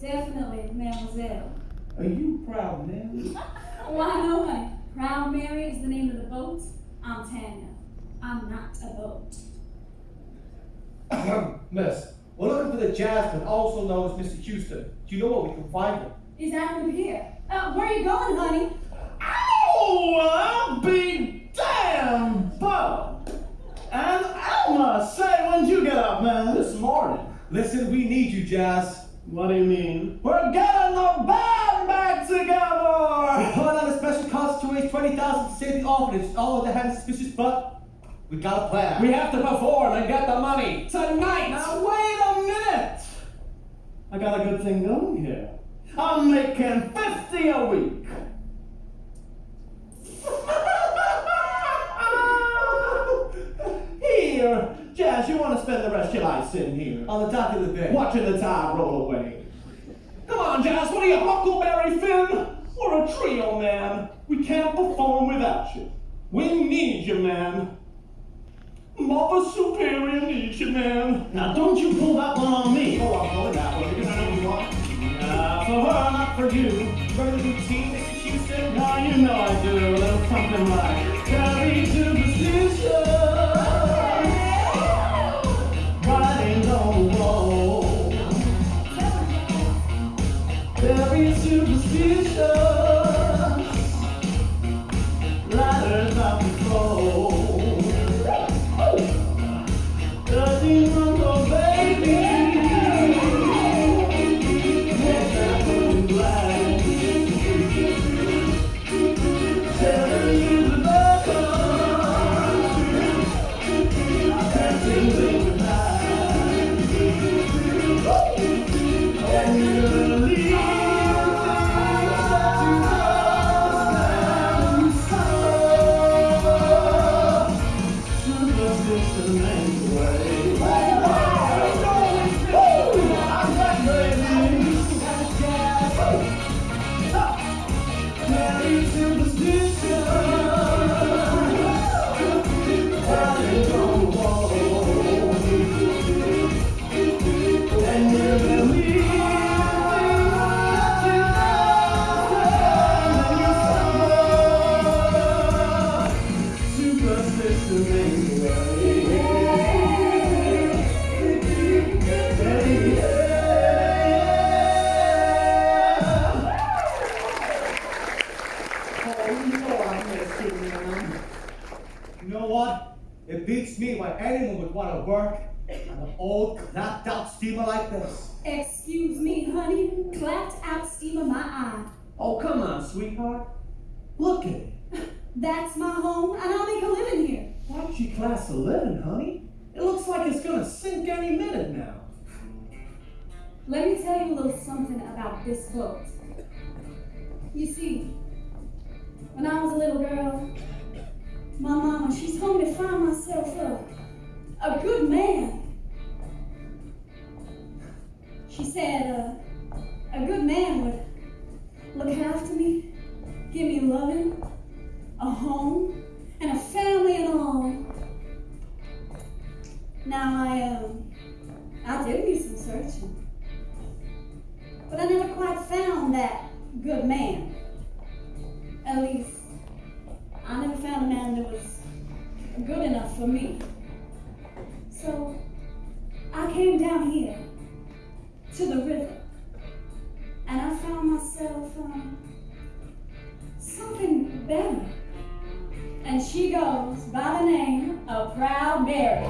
Definitely, mademoiselle. Are you proud, man? Why no, honey. Proud Mary is the name of the boat. I'm Tanya. I'm not a boat. Miss, we're looking for the Jasmine, also known as Mr. Houston. Do you know where we can find him? Is Adam here? Where are you going, honey? Oh, I'll be damned, Bud! And Alma, say, when'd you get up, man? This morning. Listen, we need you, Jazz. What do you mean? We're getting the band back We together! put out a special cost to raise $20,000 to save the orphanage. All of the hand suspicious, but we got a plan. We have to perform and get the money tonight. Now, wait a minute! I got a good thing going here. I'm making 50 a week. Here, Jazz, you want to spend the rest of your life sitting here, On the dock of the bay. watching the tide roll away. Come on, Jazz, what are you, Huckleberry Finn? We're a trio, man. We can't perform without you. We need you, man. Mother Superior needs you, man. Now, don't you pull that one on me. Oh, I'm going that way because I know you want. For her, not for you. Remember the routine, Mr. Houston? Now you know I do. A little something like carry superstition, writing on the wall. Carry superstition, ladders up the floor. 13-month-old baby. You know what? It beats me why anyone would want to work on an old, clapped out steamer like this. Excuse me, honey. Clapped out steamer my eye. Oh, come on, sweetheart. Look at it. That's my home, and I'll make a living here. Why'd you class a living, honey? It looks like it's gonna sink any minute now. Let me tell you a little something about this boat. You see, when I was a little girl, my mama, she told me to find myself a good man. She said a good man would look after me, give me loving, a home, and a family and all. Now I did me some searching, but I never quite found that good man. At least, I never found a man that was good enough for me. So, I came down here to the river, and I found myself something better. And she goes by the name of Proud Mary.